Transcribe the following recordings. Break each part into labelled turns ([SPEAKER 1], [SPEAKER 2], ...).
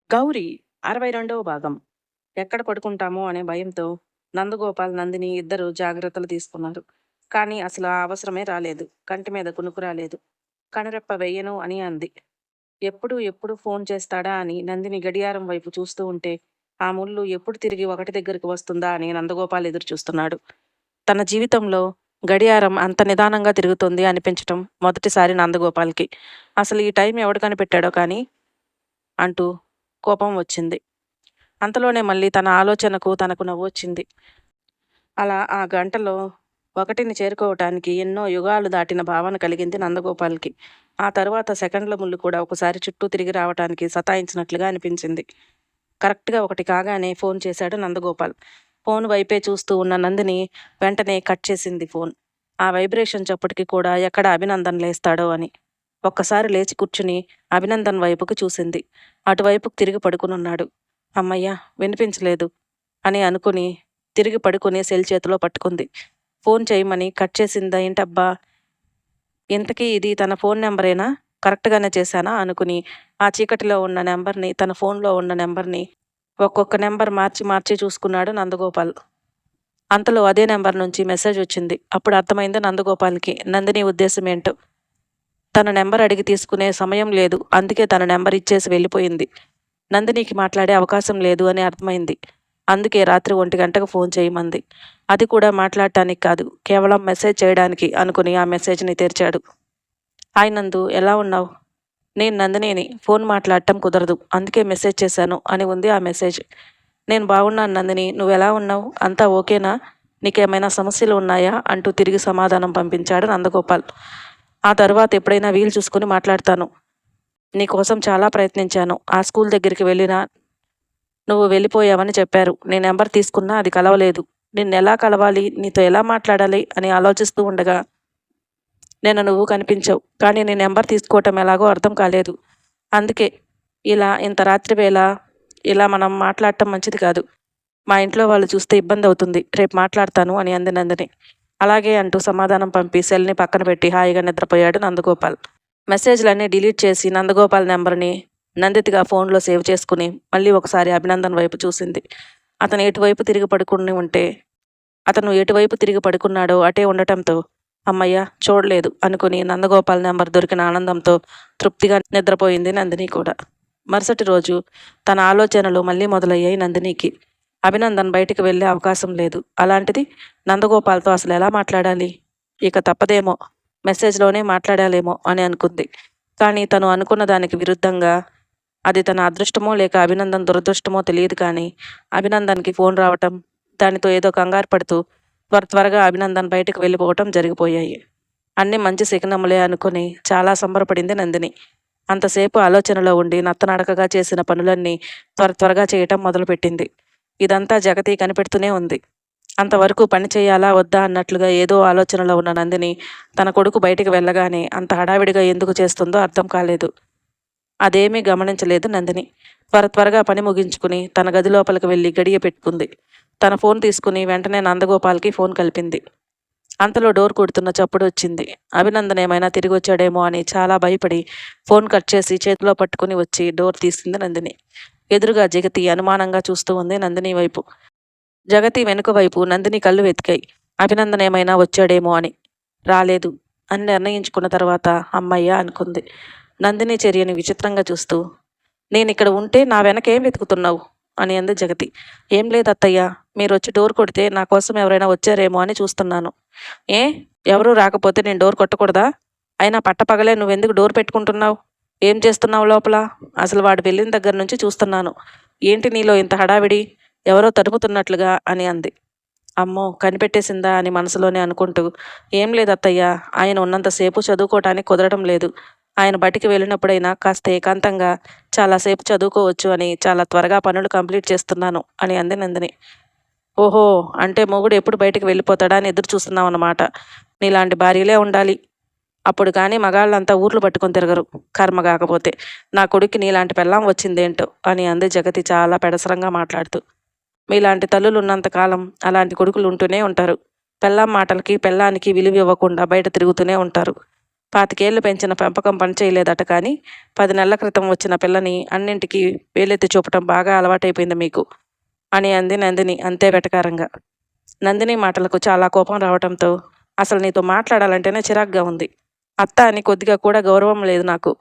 [SPEAKER 1] గౌరి 62వ భాగం. ఎక్కడ పడుకుంటామో అనే భయంతో నందగోపాల్, నందిని ఇద్దరూ జాగ్రత్తలు తీసుకున్నారు. కానీ అసలు ఆ అవసరమే రాలేదు. కంటి మీద కునుకు రాలేదు. కనురెప్ప వెయ్యను అని అంది. ఎప్పుడు ఎప్పుడు ఫోన్ చేస్తాడా అని నందిని గడియారం వైపు చూస్తూ ఉంటే, ఆ ముళ్ళు ఎప్పుడు తిరిగి ఒకటి దగ్గరికి వస్తుందా అని నందగోపాల్ ఎదురు చూస్తున్నాడు. తన జీవితంలో గడియారం అంత నిదానంగా తిరుగుతుంది అనిపించటం మొదటిసారి నందగోపాల్కి. అసలు ఈ టైం ఎవడు కనిపెట్టాడో కానీ అంటూ కోపం వచ్చింది. అంతలోనే మళ్ళీ తన ఆలోచనకు తనకు నవ్వొచ్చింది. అలా ఆ గంటలో ఒకటిని చేరుకోవటానికి ఎన్నో యుగాలు దాటిన భావన కలిగింది నందగోపాల్కి. ఆ తరువాత సెకండ్ల ముళ్ళు కూడా ఒకసారి చుట్టూ తిరిగి రావటానికి సతాయించినట్లుగా అనిపించింది. కరెక్ట్గా ఒకటి కాగానే ఫోన్ చేశాడు నందగోపాల్. ఫోన్ వైపే చూస్తూ ఉన్న నందిని వెంటనే కట్ చేసింది ఫోన్. ఆ వైబ్రేషన్ చప్పటికి కూడా ఎక్కడ అభినందన్ లేస్తాడో అని. ఒక్కసారి లేచి కూర్చుని అభినందన్ వైపుకు చూసింది. అటువైపుకు తిరిగి పడుకునున్నాడు. అమ్మయ్య, వినిపించలేదు అని అనుకుని తిరిగి పడుకుని సెల్ చేతిలో పట్టుకుంది. ఫోన్ చేయమని కట్ చేసిందా ఏంటబ్బా? ఇంతకీ ఇది తన ఫోన్ నెంబరేనా? కరెక్ట్గానే చేశానా అనుకుని ఆ చీకటిలో ఉన్న నెంబర్ని, తన ఫోన్లో ఉన్న నెంబర్ని ఒక్కొక్క నెంబర్ మార్చి మార్చి చూసుకున్నాడు నందగోపాల్. అంతలో అదే నెంబర్ నుంచి మెసేజ్ వచ్చింది. అప్పుడు అర్థమైంది నందగోపాల్కి నందిని ఉద్దేశం ఏంటో. తన నెంబర్ అడిగి తీసుకునే సమయం లేదు, అందుకే తన నెంబర్ ఇచ్చేసి వెళ్ళిపోయింది. నందినికి మాట్లాడే అవకాశం లేదు అని అర్థమైంది. అందుకే రాత్రి 1 గంటకు ఫోన్ చేయమంది. అది కూడా మాట్లాడటానికి కాదు, కేవలం మెసేజ్ చేయడానికి అనుకుని ఆ మెసేజ్ని తెరిచాడు. హాయ్ నందు, ఎలా ఉన్నావు? నేను నందినిని, ఫోన్ మాట్లాడటం కుదరదు, అందుకే మెసేజ్ చేశాను అని ఉంది ఆ మెసేజ్. నేను బాగున్నాను నందిని, నువ్వెలా ఉన్నావు? అంతా ఓకేనా? నీకేమైనా సమస్యలు ఉన్నాయా అంటూ తిరిగి సమాధానం పంపించాడు నందగోపాల్. ఆ తరువాత ఎప్పుడైనా వీలు చూసుకుని మాట్లాడతాను. నీకోసం చాలా ప్రయత్నించాను. ఆ స్కూల్ దగ్గరికి వెళ్ళినా నువ్వు వెళ్ళిపోయావని చెప్పారు. నీ నెంబర్ తీసుకున్నా అది కలవలేదు. నిన్నెలా కలవాలి, నీతో ఎలా మాట్లాడాలి అని ఆలోచిస్తూ ఉండగా నువ్వు కనిపించావు. కానీ నీ నెంబర్ తీసుకోవటం ఎలాగో అర్థం కాలేదు. అందుకే ఇంత రాత్రి వేళ ఇలా మనం మాట్లాడటం మంచిది కాదు. మా ఇంట్లో వాళ్ళు చూస్తే ఇబ్బంది అవుతుంది. రేపు మాట్లాడతాను అని అంది నందిని. అలాగే అంటూ సమాధానం పంపి సెల్ని పక్కన పెట్టి హాయిగా నిద్రపోయాడు నందగోపాల్. మెసేజ్లన్నీ డిలీట్ చేసి నందగోపాల్ నెంబర్ని నందితిగా ఫోన్లో సేవ్ చేసుకుని మళ్ళీ ఒకసారి అభినందన్ వైపు చూసింది. అతను ఎటువైపు తిరిగి పడుకున్నాడో అటే ఉండటంతో అమ్మయ్య, చూడలేదు అనుకుని నందగోపాల్ నెంబర్ దొరికిన ఆనందంతో తృప్తిగా నిద్రపోయింది నందిని కూడా. మరుసటి రోజు తన ఆలోచనలు మళ్ళీ మొదలయ్యాయి నందినికి. అభినందన్ బయటికి వెళ్ళే అవకాశం లేదు. అలాంటిది నందగోపాల్తో అసలు ఎలా మాట్లాడాలి? ఇక తప్పదేమో, మెసేజ్లోనే మాట్లాడాలేమో అని అనుకుంది. కానీ తను అనుకున్న దానికి విరుద్ధంగా, అది తన అదృష్టమో లేక అభినందన్ దురదృష్టమో తెలియదు కానీ, అభినందన్కి ఫోన్ రావటం, దానితో ఏదో కంగారు పడుతూ త్వరగా అభినందన్ బయటకు వెళ్ళిపోవటం జరిగిపోయాయి. అన్నీ మంచి శకునములే అనుకుని చాలా సంబరపడింది నందిని. అంతసేపు ఆలోచనలో ఉండి నత్తనడకగా చేసిన పనులన్నీ త్వరగా చేయటం మొదలుపెట్టింది. ఇదంతా జగతి కనిపెడుతూనే ఉంది. అంతవరకు పని చేయాలా వద్దా అన్నట్లుగా ఏదో ఆలోచనలో ఉన్న నందిని తన కొడుకు బయటికి వెళ్ళగానే అంత హడావిడిగా ఎందుకు చేస్తుందో అర్థం కాలేదు. అదేమీ గమనించలేదు నందిని. త్వరగా పని ముగించుకుని తన గది లోపలికి వెళ్ళి గడియ పెట్టుకుంది. తన ఫోన్ తీసుకుని వెంటనే నందగోపాల్కి ఫోన్ కలిపింది. అంతలో డోర్ కొడుతున్న చప్పుడు వచ్చింది. అభినందన్ ఏమైనా తిరిగి వచ్చాడేమో అని చాలా భయపడి ఫోన్ కట్ చేసి చేతిలో పట్టుకుని వచ్చి డోర్ తీసింది నందిని. ఎదురుగా జగతి అనుమానంగా చూస్తూ ఉంది నందిని వైపు. జగతి వెనుక వైపు నందిని కళ్ళు వెతికాయి. అభినందన్ ఏమైనా వచ్చాడేమో అని. రాలేదు అని నిర్ణయించుకున్న తర్వాత అమ్మయ్య అనుకుంది. నందిని చర్యని విచిత్రంగా చూస్తూ, నేనిక్కడ ఉంటే నా వెనకేం వెతుకుతున్నావు అని అంది జగతి. ఏం లేదు అత్తయ్య, మీరు వచ్చి డోర్ కొడితే నా కోసం ఎవరైనా వచ్చారేమో అని చూస్తున్నాను. ఏ, ఎవరూ రాకపోతే నేను డోర్ కొట్టకూడదా? అయినా పట్టపగలే నువ్వెందుకు డోర్ పెట్టుకుంటున్నావు? ఏం చేస్తున్నావు లోపల? అసలు వాడు వెళ్ళిన దగ్గర నుంచి చూస్తున్నాను. ఏంటి నీలో ఇంత హడావిడి? ఎవరో తరుముతున్నట్లుగా అని అంది. అమ్మో, కనిపెట్టేసిందా అని మనసులోనే అనుకుంటూ, ఏం లేదు అత్తయ్య, ఆయన ఉన్నంతసేపు చదువుకోవటానికి కుదరడం లేదు. ఆయన బయటికి వెళ్ళినప్పుడైనా కాస్త ఏకాంతంగా చాలాసేపు చదువుకోవచ్చు అని చాలా త్వరగా పనులు కంప్లీట్ చేస్తున్నాను అని అంది నందిని. ఓహో, అంటే మొగుడు ఎప్పుడు బయటికి వెళ్ళిపోతాడా అని ఎదురు చూస్తున్నావు అన్నమాట. నీలాంటి భార్యలే ఉండాలి. అప్పుడు కానీ మగాళ్ళంతా ఊర్లు పట్టుకొని తిరగరు. కర్మ కాకపోతే నా కొడుక్కి నీలాంటి పెళ్ళాం వచ్చిందేంటో అని అంది జగతి చాలా పెడసరంగా మాట్లాడుతూ. మీలాంటి తల్లులు ఉన్నంతకాలం అలాంటి కొడుకులు ఉంటూనే ఉంటారు. పెళ్ళాం మాటలకి పెళ్ళానికి విలువ ఇవ్వకుండా బయట తిరుగుతూనే ఉంటారు. పాతికేళ్లు పెంచిన పెంపకం పని చేయలేదట కానీ 10 నెలల క్రితం వచ్చిన పిల్లని అన్నింటికీ వేలెత్తి చూపటం బాగా అలవాటైపోయింది మీకు అని అంది నందిని అంతే వెటకారంగా. నందిని మాటలకు చాలా కోపం రావటంతో అసలు నీతో మాట్లాడాలంటేనే చిరాగ్గా ఉంది. అత్త అని కొద్దిగా కూడా గౌరవం లేదు నాకు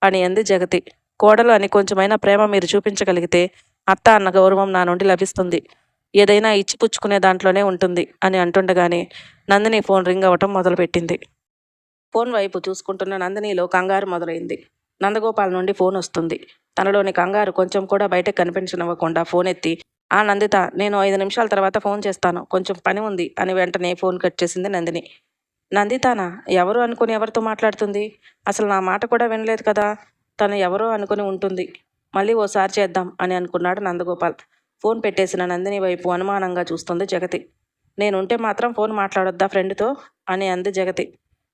[SPEAKER 1] అని అంది జగతి. కోడలు అని కొంచెమైనా ప్రేమ మీరు చూపించగలిగితే అత్త అన్న గౌరవం నా నుండి లభిస్తుంది. ఏదైనా ఇచ్చిపుచ్చుకునే దాంట్లోనే ఉంటుంది అని అంటుండగానే నందిని ఫోన్ రింగ్ అవ్వటం మొదలుపెట్టింది. ఫోన్ వైపు చూసుకుంటున్న నందినిలో కంగారు మొదలైంది. నందగోపాల్ నుండి ఫోన్ వస్తుంది. తనలోని కంగారు కొంచెం కూడా బయటకు కనిపించనివ్వకుండా ఫోన్ ఎత్తి, ఆ నందిత, నేను 5 నిమిషాల తర్వాత ఫోన్ చేస్తాను, కొంచెం పని ఉంది అని వెంటనే ఫోన్ కట్ చేసింది నందిని. నందితానా? ఎవరు అనుకుని ఎవరితో మాట్లాడుతుంది? అసలు నా మాట కూడా వినలేదు కదా. తను ఎవరో అనుకుని ఉంటుంది. మళ్ళీ ఓసారి చేద్దాం అని అనుకున్నాడు నందగోపాల్. ఫోన్ పెట్టేసిన నందిని వైపు అనుమానంగా చూస్తుంది జగతి. నేనుంటే మాత్రం ఫోన్ మాట్లాడొద్దా ఫ్రెండ్తో అని అంది జగతి.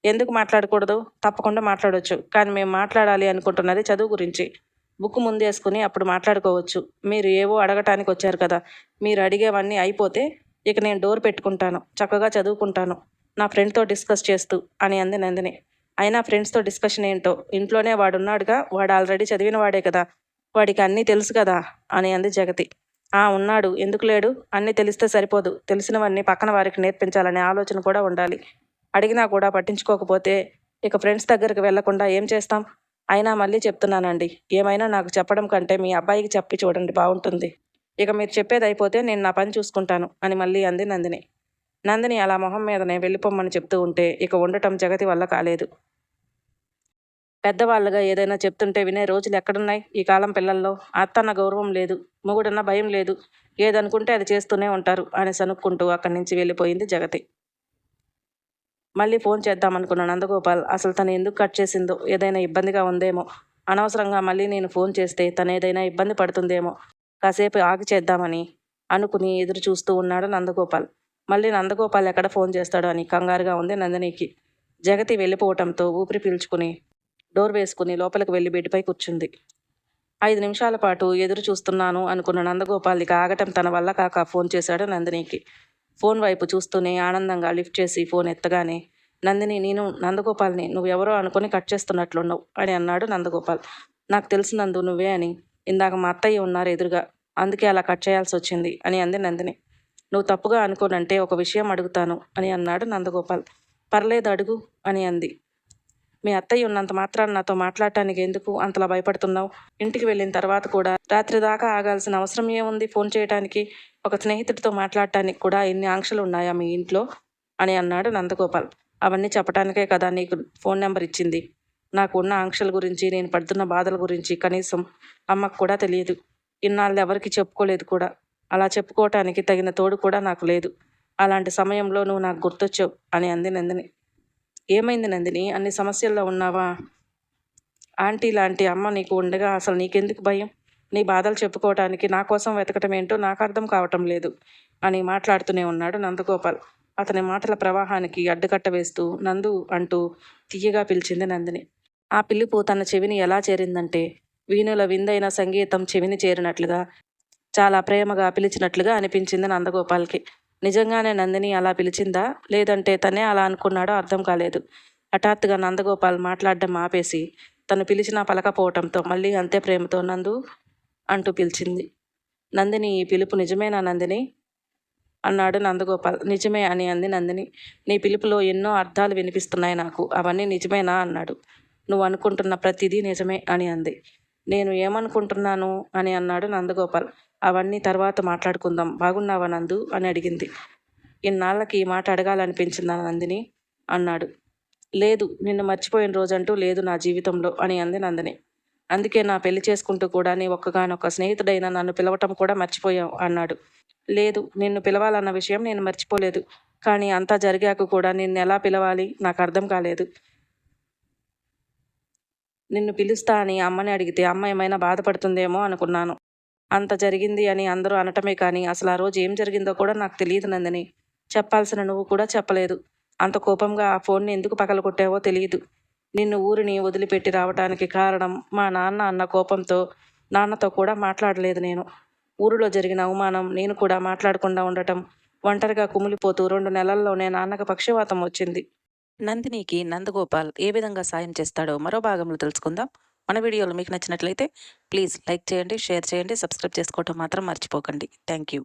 [SPEAKER 1] ఎందుకు మాట్లాడకూడదు? తప్పకుండా మాట్లాడొచ్చు. కానీ మేము మాట్లాడాలి అనుకుంటున్నది చదువు గురించి. బుక్ ముందేసుకుని అప్పుడు మాట్లాడుకోవచ్చు. మీరు ఏవో అడగటానికి వచ్చారు కదా. మీరు అడిగేవన్నీ అయిపోతే ఇక నేను డోర్ పెట్టుకుంటాను, చక్కగా చదువుకుంటాను నా ఫ్రెండ్తో డిస్కస్ చేస్తూ అని అంది నందిని. అయినా ఫ్రెండ్స్తో డిస్కషన్ ఏంటో, ఇంట్లోనే వాడున్నాడుగా, వాడు ఆల్రెడీ చదివిన వాడే కదా, వాడికి అన్నీ తెలుసు కదా అని అంది జగతి. ఉన్నాడు, ఎందుకు లేడు? అన్నీ తెలిస్తే సరిపోదు, తెలిసినవన్నీ పక్కన వారికి నేర్పించాలనే ఆలోచన కూడా ఉండాలి. అడిగినా కూడా పట్టించుకోకపోతే ఇక ఫ్రెండ్స్ దగ్గరికి వెళ్లకుండా ఏం చేస్తాం? అయినా మళ్ళీ చెప్తున్నానండి, ఏమైనా నాకు చెప్పడం కంటే మీ అబ్బాయికి చెప్పి చూడండి, బాగుంటుంది. ఇక మీరు చెప్పేది అయిపోతే నేను నా పని చూసుకుంటాను అని మళ్ళీ అంది నందిని. నందిని అలా మొహం మీదనే వెళ్ళిపోమ్మని చెప్తూ ఉంటే ఇక ఉండటం జగతి వల్ల కాలేదు. పెద్దవాళ్ళుగా ఏదైనా చెప్తుంటే వినే రోజులు ఎక్కడున్నాయి ఈ కాలం పిల్లల్లో? అత్తన్న గౌరవం లేదు, మొగుడన్న భయం లేదు, ఏదనుకుంటే అది చేస్తూనే ఉంటారు అని సనుక్కుంటూ అక్కడి నుంచి వెళ్ళిపోయింది జగతి. మళ్ళీ ఫోన్ చేద్దామనుకున్న నందగోపాల్ అసలు తను ఎందుకు కట్ చేసిందో, ఏదైనా ఇబ్బందిగా ఉందేమో, అనవసరంగా మళ్ళీ నేను ఫోన్ చేస్తే తను ఏదైనా ఇబ్బంది పడుతుందేమో, కాసేపు ఆగి చేద్దామని అనుకుని ఎదురు చూస్తూ ఉన్నాడు నందగోపాల్. మళ్ళీ నందగోపాల్ ఎక్కడ ఫోన్ చేస్తాడో అని కంగారుగా ఉంది నందినికి. జగతి వెళ్ళిపోవటంతో ఊపిరి పీల్చుకుని డోర్ వేసుకుని లోపలికి వెళ్ళి బెడ్పై కూర్చుంది. 5 నిమిషాల పాటు ఎదురు చూస్తున్నాను అనుకున్న నందగోపాల్ ఇక ఆగటం తన వల్ల కాక ఫోన్ చేశాడు నందినికి. ఫోన్ వైపు చూస్తూనే ఆనందంగా లిఫ్ట్ చేసి ఫోన్ ఎత్తగానే, నందిని, నేను నందగోపాల్ని, నువ్వెవరో అనుకుని కట్ చేస్తున్నట్లున్నావు అని అన్నాడు నందగోపాల్. నాకు తెలుసు నందు, నువ్వే అని. ఇందాక మా అత్తయ్య ఉన్నారు ఎదురుగా, అందుకే అలా కట్ చేయాల్సి వచ్చింది అని అంది నందిని. నువ్వు తప్పుగా అనుకోనంటే ఒక విషయం అడుగుతాను అని అన్నాడు నందగోపాల్. పర్లేదు అడుగు అని అంది. మీ అత్తయ్య ఉన్నంత మాత్రాన్ని నాతో మాట్లాడటానికి ఎందుకు అంతలా భయపడుతున్నావు? ఇంటికి వెళ్ళిన తర్వాత కూడా రాత్రి దాకా ఆగాల్సిన అవసరం ఏముంది ఫోన్ చేయడానికి? ఒక స్నేహితుడితో మాట్లాడటానికి కూడా ఇన్ని ఆంక్షలు ఉన్నాయా మీ ఇంట్లో అని అన్నాడు నందగోపాల్. అవన్నీ చెప్పడానికే కదా నీకు ఫోన్ నెంబర్ ఇచ్చింది. నాకు ఉన్న ఆంక్షల గురించి, నేను పడుతున్న బాధల గురించి కనీసం అమ్మకు కూడా తెలియదు. ఇన్నాళ్ళు ఎవరికి చెప్పుకోలేదు కూడా. అలా చెప్పుకోవటానికి తగిన తోడు కూడా నాకు లేదు. అలాంటి సమయంలో నువ్వు నాకు గుర్తొచ్చావు అని అంది నందిని. ఏమైంది నందిని, అన్ని సమస్యల్లో ఉన్నావా? ఆంటీ లాంటి అమ్మ నీకు ఉండగా అసలు నీకెందుకు భయం? నీ బాధలు చెప్పుకోవటానికి నా కోసం వెతకటం ఏంటో నాకు అర్థం కావటం లేదు అని మాట్లాడుతూనే ఉన్నాడు నందగోపాల్. అతని మాటల ప్రవాహానికి అడ్డుకట్ట వేస్తూ నందు అంటూ తీయగా పిలిచింది నందిని. ఆ పిలుపు తన చెవిని ఎలా చేరిందంటే వీణుల విందైన సంగీతం చెవిని చేరినట్లుగా, చాలా ప్రేమగా పిలిచినట్లుగా అనిపించింది నందగోపాల్కి. నిజంగానే నందిని అలా పిలిచిందా, లేదంటే తనే అలా అనుకున్నాడో అర్థం కాలేదు. హఠాత్తుగా నందగోపాల్ మాట్లాడడం ఆపేసి తను పిలిచినా పలకపోవటంతో మళ్ళీ అంతే ప్రేమతో నందు అంటూ పిలిచింది. నందిని, ఈ పిలుపు నిజమేనా నందిని అన్నాడు నందగోపాల్. నిజమే అని అంది నందిని. నీ పిలుపులో ఎన్నో అర్థాలు వినిపిస్తున్నాయి నాకు, అవన్నీ నిజమేనా అన్నాడు. నువ్వు అనుకుంటున్న ప్రతిదీ నిజమే అని అంది. నేను ఏమనుకుంటున్నాను అని అన్నాడు నందగోపాల్. అవన్నీ తర్వాత మాట్లాడుకుందాం, బాగున్నావా నందు అని అడిగింది. ఇన్నాళ్ళకి ఈ మాట అడగాలనిపించిందా నందిని అన్నాడు. లేదు, నిన్ను మర్చిపోయిన రోజంటూ లేదు నా జీవితంలో అని అంది నందిని. అందుకే నా పెళ్లి చేసుకుంటూ కూడా నీ ఒక్కగానొక్క స్నేహితుడైన నన్ను పిలవటం కూడా మర్చిపోయావు అన్నాడు. లేదు, నిన్ను పిలవాలన్న విషయం నేను మర్చిపోలేదు. కానీ అంతా జరిగాక కూడా నిన్ను ఎలా పిలవాలి నాకు అర్థం కాలేదు. నిన్ను పిలుస్తా అని అమ్మని అడిగితే అమ్మ ఏమైనా బాధపడుతుందేమో అనుకున్నాను. అంత జరిగింది అని అందరూ అనటమే కానీ అసలు ఆ రోజు ఏం జరిగిందో కూడా నాకు తెలియదు నందిని. చెప్పాల్సిన నువ్వు కూడా చెప్పలేదు. అంత కోపంగా ఆ ఫోన్ని ఎందుకు పగలగొట్టావో తెలియదు. నిన్ను ఊరిని వదిలిపెట్టి రావటానికి కారణం మా నాన్న అన్న కోపంతో నాన్నతో కూడా మాట్లాడలేదు నేను. ఊరిలో జరిగిన అవమానం, నేను కూడా మాట్లాడకుండా ఉండటం, ఒంటరిగా కుమిలిపోతూ 2 నెలల్లోనే నాన్నకు పక్షవాతం వచ్చింది. నందినికి నందగోపాల్ ఏ విధంగా సాయం చేస్తాడో మరో భాగంలో తెలుసుకుందాం. మన వీడియోలు మీకు నచ్చినట్లయితే ప్లీజ్ లైక్ చేయండి, షేర్ చేయండి, సబ్స్క్రైబ్ చేసుకోవటం మాత్రం మర్చిపోకండి. Thank you.